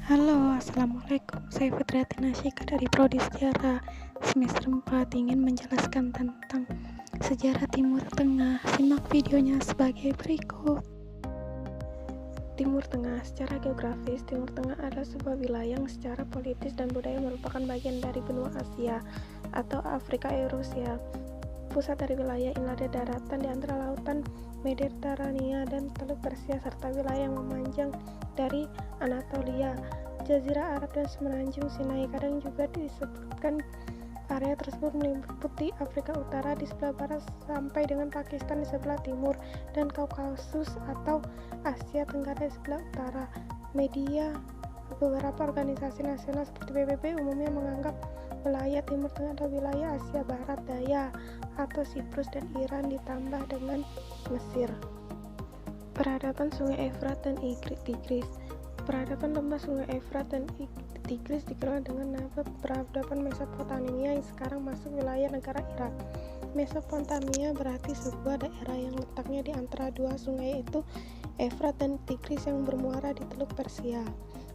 Halo, Assalamualaikum. Saya Fitriati Nasyika dari Prodi Sejarah semester 4 ingin menjelaskan tentang sejarah Timur Tengah. Simak videonya sebagai berikut. Timur Tengah. Secara geografis, Timur Tengah adalah sebuah wilayah yang secara politis dan budaya merupakan bagian dari benua Asia atau Afrika Eurasia. Pusat dari wilayah ini ada daratan di antara lautan Mediterania dan Teluk Persia serta wilayah yang memanjang dari Anatolia, Jazirah Arab dan semenanjung Sinai. Kadang juga disebutkan area tersebut meliputi Afrika Utara di sebelah barat sampai dengan Pakistan di sebelah timur dan Kaukasus atau Asia Tenggara di sebelah utara. Media beberapa organisasi nasional seperti PBB umumnya menganggap wilayah Timur Tengah adalah wilayah Asia Barat Daya atau Siprus dan Iran ditambah dengan Mesir. Peradaban Sungai Efrat dan Tigris. Peradaban lembah Sungai Efrat dan Tigris dikenal dengan nama peradaban Mesopotamia yang sekarang masuk wilayah negara Irak. Mesopotamia berarti sebuah daerah yang letaknya di antara dua sungai yaitu Efrat dan Tigris yang bermuara di Teluk Persia.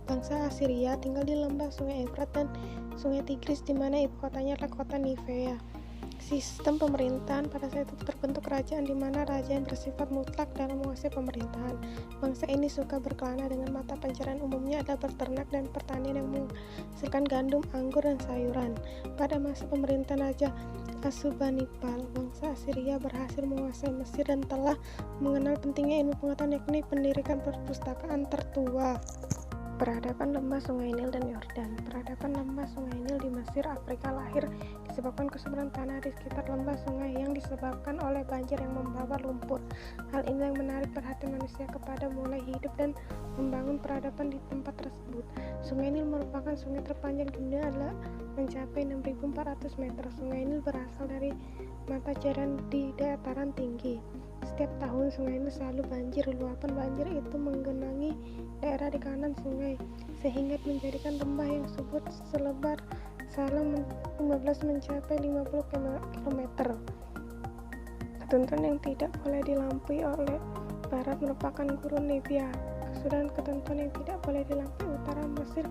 Bangsa Assyria tinggal di lembah Sungai Efrat dan Sungai Tigris di mana ibu kotanya adalah kota Nivea. Sistem pemerintahan pada saat itu terbentuk kerajaan di mana raja yang bersifat mutlak dalam menguasai pemerintahan. Bangsa ini suka berkelana dengan mata pencarian umumnya adalah berternak dan pertanian yang menghasilkan gandum, anggur, dan sayuran. Pada masa pemerintahan Raja Assurbanipal, bangsa Assyria berhasil menguasai Mesir dan telah mengenal pentingnya ilmu pengetahuan yakni pendirikan perpustakaan tertua. Peradaban lembah Sungai Nil dan Yordan. Peradaban lembah Sungai Nil di Mesir, Afrika lahir disebabkan kesuburan tanah di sekitar lembah sungai yang disebabkan oleh banjir yang membawa lumpur. Hal ini yang menarik perhatian manusia kepada mulai hidup dan membangun peradaban di tempat tersebut. Sungai Nil merupakan sungai terpanjang di dunia adalah mencapai 6.400 meter. Sungai Nil berasal dari mata cairan di dataran tinggi. Setiap tahun Sungai Nil selalu banjir. Luapan banjir itu menggenangi daerah di kanan sungai sehingga menjadikan lembah yang subur selebar salam 15 mencapai 50 km. Ketentuan yang tidak boleh dilampaui oleh barat merupakan gurun Libya. Sedangkan ketentuan yang tidak boleh dilampaui utara Mesir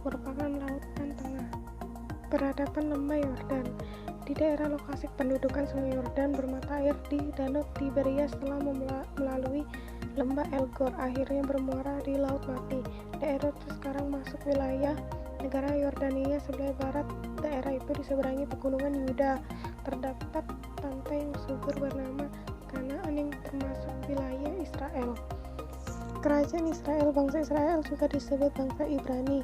merupakan lautan tengah. Peradaban lembah Yordan. Di daerah lokasi pendudukan Sungai Yordan bermata air di Danau Tiberia setelah melalui lembah El Gor akhirnya bermuara di Laut Mati. Daerah itu sekarang masuk wilayah negara Yordania sebelah barat. Daerah itu diseberangi pegunungan Yuda. Terdapat pantai yang subur bernama Kanaan yang termasuk wilayah Israel. Kerajaan Israel. Bangsa Israel juga disebut bangsa Ibrani.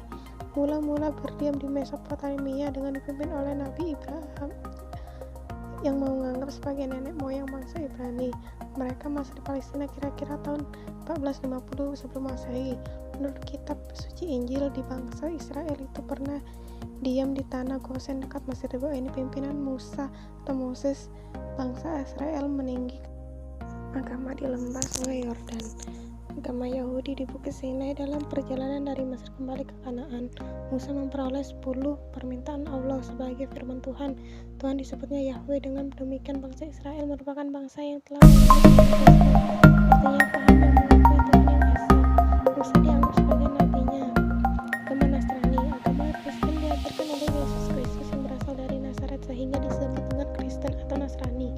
Mula-mula berdiam di Mesopotamia dengan dipimpin oleh Nabi Ibrahim yang menganggap sebagai nenek moyang bangsa Ibrani. Mereka masuk di Palestina kira-kira tahun 1450 sebelum Masehi. Menurut kitab suci Injil, di bangsa Israel itu pernah diam di tanah Gosen dekat Mesir. Di bawah ini pimpinan Musa atau Moses, bangsa Israel meninggikan agama di lembah Sungai Yordan. Agama Yahudi di Bukit Sinai. Dalam perjalanan dari Mesir kembali ke Kanaan, Musa memperoleh 10 permintaan Allah sebagai firman Tuhan. Tuhan disebutnya Yahweh. Dengan demikian bangsa Israel merupakan bangsa yang telah artinya paham dan mengakui Tuhan yang esa. Musa dianggap sebagai nabinya. Agama Nasrani. Agama Kristen diajarkan oleh Yesus Kristus yang berasal dari Nazaret sehingga disebut dengan Kristen atau Nasrani.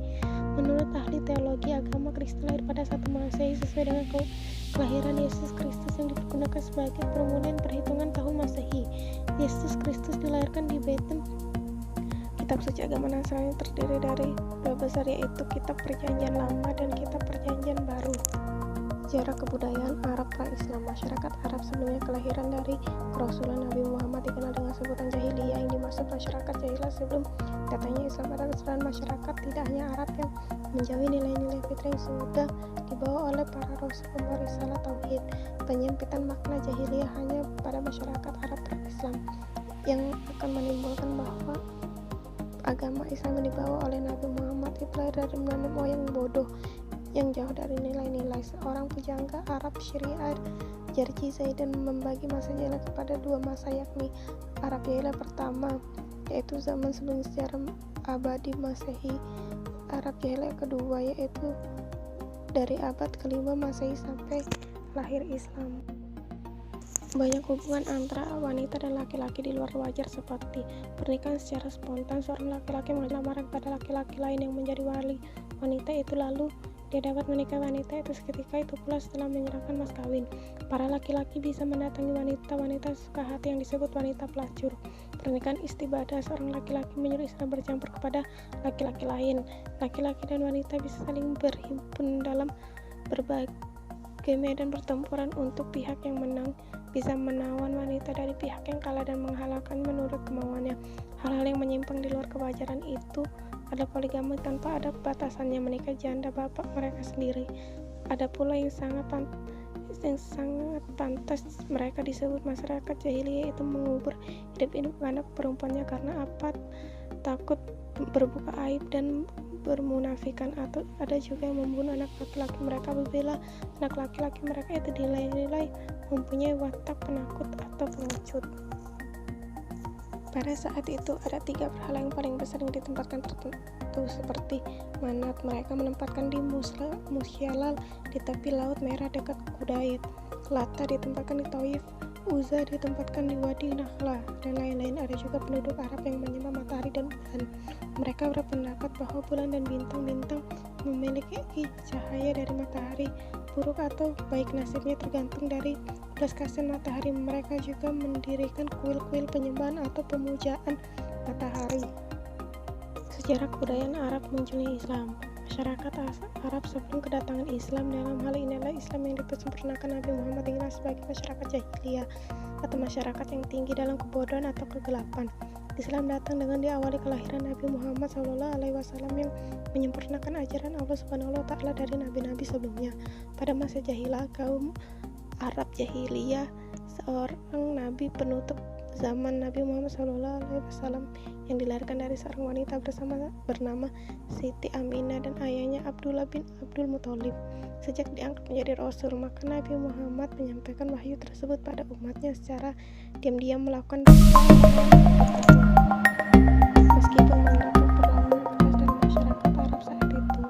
Menurut ahli teologi, agama Kristen lahir pada 1 Masehi sesuai dengan kelahiran Yesus Kristus yang digunakan sebagai permulaan perhitungan tahun Masehi. Yesus Kristus dilahirkan di Betlehem. Kitab suci agama Nasrani terdiri dari dua besar yaitu Kitab Perjanjian Lama dan Kitab Perjanjian Baru. Sejarah kebudayaan Arab pra-Islam. Masyarakat Arab sebelumnya kelahiran dari kerasulan Nabi Muhammad dikenal dengan sebutan jahiliyah yang dimaksud masyarakat jahiliyah sebelum datangnya Islam. Pada keseluruhan masyarakat tidak hanya Arab yang menjauhi nilai-nilai fitrah yang sudah dibawa oleh para rasul pembawa risalah tauhid. Penyempitan makna jahiliyah hanya pada masyarakat Arab pra-Islam yang akan menimbulkan bahwa agama Islam yang dibawa oleh Nabi Muhammad itu lahir dari nenek moyang bodoh yang jauh dari nilai-nilai. Seorang pujangga Arab Syariah Jarji Zaidan membagi masa jahiliyah kepada dua masa yakni Arab jahiliyah pertama yaitu zaman sebelum sejarah abadi Masehi, Arab jahiliyah kedua yaitu dari abad ke-5 Masehi sampai lahir Islam. Banyak hubungan antara wanita dan laki-laki di luar wajar seperti pernikahan secara spontan. Seorang laki-laki melamar kepada laki-laki lain yang menjadi wali wanita itu, lalu dia dapat menikahi wanita itu seketika itu pula setelah menyerahkan mas kawin. Para laki-laki bisa mendatangi wanita suka hati yang disebut wanita pelacur. Pernikahan istibadah, seorang laki-laki menyuruh istri bercampur kepada laki-laki lain. Laki-laki dan wanita bisa saling berhimpun dalam berbagai medan pertempuran untuk pihak yang menang bisa menawan wanita dari pihak yang kalah dan menghalalkan menurut kemauannya. Hal-hal yang menyimpang di luar kewajaran itu adalah poligami tanpa ada batasannya, menikah janda bapak mereka sendiri. Ada pula yang sangat pantas mereka disebut masyarakat jahiliyah, yaitu mengubur hidup anak perempuannya karena apa? Takut berbuka aib dan bermunafikan. Atau ada juga yang membunuh anak laki-laki mereka apabila anak laki-laki mereka itu dinilai mempunyai watak penakut atau pengecut. Pada saat itu ada 3 berhala yang paling besar yang ditempatkan tertentu seperti Manat. Mereka menempatkan di Musyalal di tepi laut merah dekat Qudait. Lata ditempatkan di Taif. Uzza ditempatkan di Wadi Nakhla, dan lain-lain. Ada juga penduduk Arab yang menyembah matahari dan bulan. Mereka berpendapat bahwa bulan dan bintang-bintang memiliki cahaya dari matahari. Buruk atau baik nasibnya tergantung dari belas kasihan matahari. Mereka juga mendirikan kuil-kuil penyembahan atau pemujaan matahari. Sejarah kebudayaan Arab munculnya Islam. Masyarakat Arab sebelum kedatangan Islam, dalam hal ini adalah Islam yang dipersempurnakan Nabi Muhammad, dikenal sebagai masyarakat jahiliyah atau masyarakat yang tinggi dalam kebodohan atau kegelapan. Islam datang dengan diawali kelahiran Nabi Muhammad SAW yang menyempurnakan ajaran Allah Subhanahu wa Ta'ala dari nabi-nabi sebelumnya. Pada masa jahilah kaum Arab jahiliyah, seorang nabi penutup zaman Nabi Muhammad SAW yang dilahirkan dari seorang wanita bernama Siti Aminah dan ayahnya Abdullah bin Abdul Muthalib. Sejak diangkat menjadi Rasul, maka Nabi Muhammad menyampaikan wahyu tersebut pada umatnya secara diam-diam melakukan meskipun mendapat perlawanan keras dari masyarakat Arab saat itu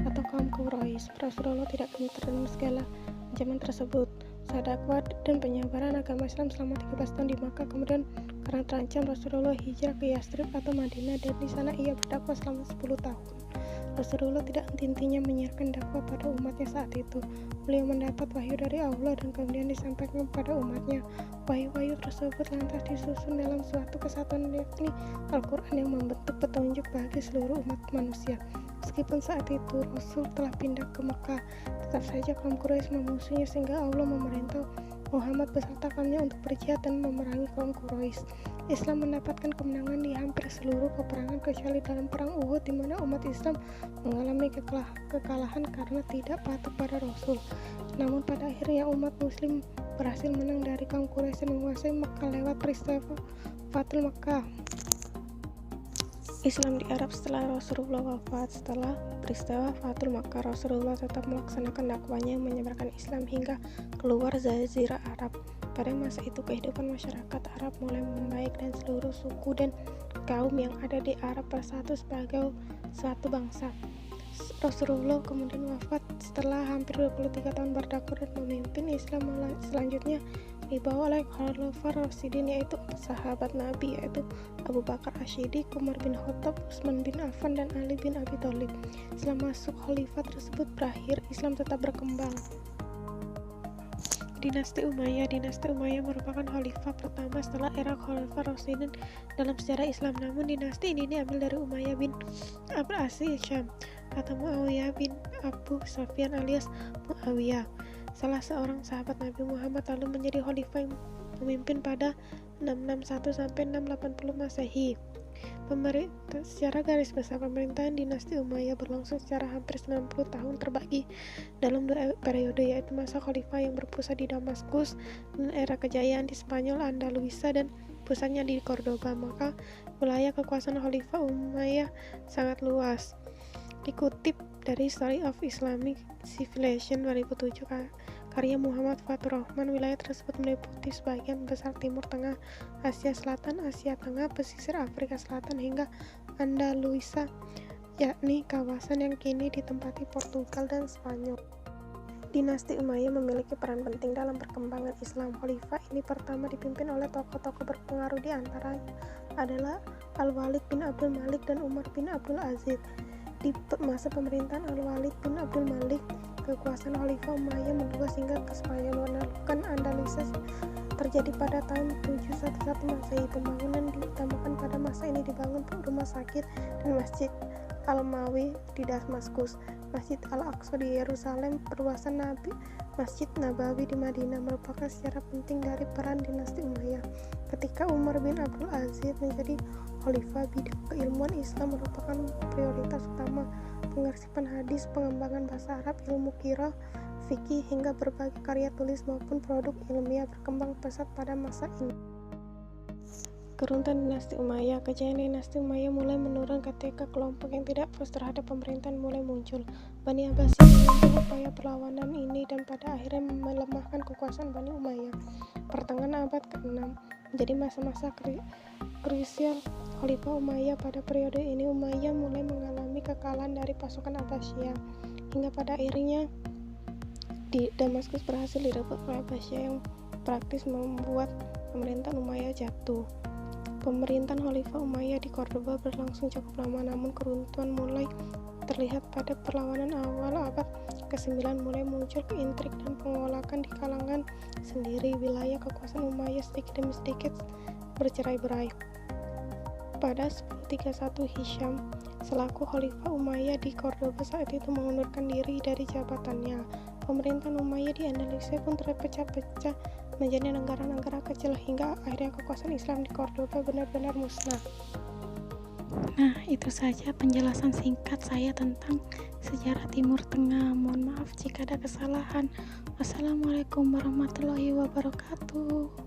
atau kaum Quraisy. Rasulullah tidak gentar dengan segala ancaman tersebut. Saat dakwah dan penyebaran agama Islam selama 13 tahun di Makkah, kemudian karena terancam Rasulullah hijrah ke Yathrib atau Madinah, dan di sana ia berdakwah selama 10 tahun. Rasulullah tidak henti-hentinya menyiarkan dakwah pada umatnya saat itu. Beliau mendapat wahyu dari Allah dan kemudian disampaikan kepada umatnya. Wahyu-wahyu tersebut lantas disusun dalam suatu kesatuan, yakni Al-Quran yang membentuk petunjuk bagi seluruh umat manusia. Meskipun saat itu Rasul telah pindah ke Mekah, tetap saja kaum Quraisy memusuhinya sehingga Allah memerintah Muhammad beserta kaumnya untuk berjihad dan memerangi kaum Quraisy. Islam mendapatkan kemenangan di hampir seluruh peperangan kecuali dalam perang Uhud, di mana umat Islam mengalami kekalahan karena tidak patuh pada Rasul. Namun pada akhirnya umat Muslim berhasil menang dari kaum Quraisy dan menguasai Mekah lewat peristiwa Fathul Mekah. Islam di Arab setelah Rasulullah wafat. Setelah peristiwa Fathul Makkah, Rasulullah tetap melaksanakan dakwahnya menyebarkan Islam hingga keluar Jazirah Arab. Pada masa itu kehidupan masyarakat Arab mulai membaik dan seluruh suku dan kaum yang ada di Arab bersatu sebagai suatu bangsa. Rasulullah kemudian wafat setelah hampir 23 tahun berdakwah dan memimpin. Islam selanjutnya dibawa oleh Khalifah Rasyidin, yaitu 4 sahabat Nabi, yaitu Abu Bakar Ash-Shiddiq, Umar bin Khattab, Utsman bin Affan, dan Ali bin Abi Thalib. Setelah masuk khalifah tersebut berakhir, Islam tetap berkembang. Dinasti Umayyah. Dinasti Umayyah merupakan khalifah pertama setelah era Khalifah Rasyidin dalam sejarah Islam. Namun dinasti ini diambil dari Umayyah bin Abdul Aziz Syam atau Muawiyah bin Abu Sufyan alias Muawiyah, salah seorang sahabat Nabi Muhammad, lalu menjadi khalifah yang memimpin pada 661 sampai 680 Masehi. Secara garis besar, pemerintahan dinasti Umayyah berlangsung secara hampir 90 tahun, terbagi dalam 2 periode, yaitu masa khalifah yang berpusat di Damaskus dan era kejayaan di Spanyol Andalusia dan pusatnya di Cordoba. Maka wilayah kekuasaan khalifah Umayyah sangat luas. Dikutip dari Story of Islamic Civilization 2007 karya Muhammad Fatur Rahman, wilayah tersebut meliputi sebagian besar Timur Tengah, Asia Selatan, Asia Tengah, pesisir Afrika Selatan hingga Andalusia, yakni kawasan yang kini ditempati Portugal dan Spanyol. Dinasti Umayyah memiliki peran penting dalam perkembangan Islam. Khalifah ini pertama dipimpin oleh tokoh-tokoh berpengaruh, di antaranya adalah Al-Walid bin Abdul Malik dan Umar bin Abdul Aziz. Di masa pemerintahan Al-Walid bin Abdul Malik, kekuasaan Khalifah Umayyah meluas hingga ke Spanyol, menaklukkan Andalusia terjadi pada tahun 711 Masehi. Pembangunan diutamakan pada masa ini dibangun rumah sakit dan Masjid Al-Mawi di Damaskus, Masjid Al-Aqsa di Yerusalem, perluasan Masjid Nabawi di Madinah merupakan sejarah penting dari peran dinasti Umayyah. Ketika Umar bin Abdul Aziz menjadi khalifah, bidang keilmuan Islam merupakan prioritas utama. Pengarsipan hadis, pengembangan bahasa Arab, ilmu qiraah, fikih, hingga berbagai karya tulis maupun produk ilmiah berkembang pesat pada masa ini. Keruntuhan dinasti Umayyah. Kejayaan dinasti Umayyah mulai menurun ketika kelompok yang tidak puas terhadap pemerintahan mulai muncul. Bani Abbasiyah memimpin upaya perlawanan ini dan pada akhirnya melemahkan kekuasaan Bani Umayyah. Pertengahan abad ke-6 menjadi masa-masa krusial Khalifah Umayyah. Pada periode ini Umayyah mulai mengalami kekalahan dari pasukan Abbasiyah, hingga pada akhirnya di Damaskus berhasil direbut oleh Abbasiyah yang praktis membuat pemerintahan Umayyah jatuh. Pemerintahan Khalifah Umayyah di Cordoba berlangsung cukup lama, namun keruntuhan mulai terlihat pada perlawanan awal abad ke-9. Mulai muncul intrik dan pengolakan di kalangan sendiri. Wilayah kekuasaan Umayyah sedikit demi sedikit bercerai-berai. Pada 1031 Hisham selaku Khalifah Umayyah di Cordoba saat itu mengundurkan diri dari jabatannya. Pemerintahan Umayyah di Andalusia pun terpecah-pecah menjadi negara-negara kecil hingga akhirnya kekuasaan Islam di Cordoba benar-benar musnah. Nah, itu saja penjelasan singkat saya tentang sejarah Timur Tengah. Mohon maaf jika ada kesalahan. Wassalamualaikum warahmatullahi wabarakatuh.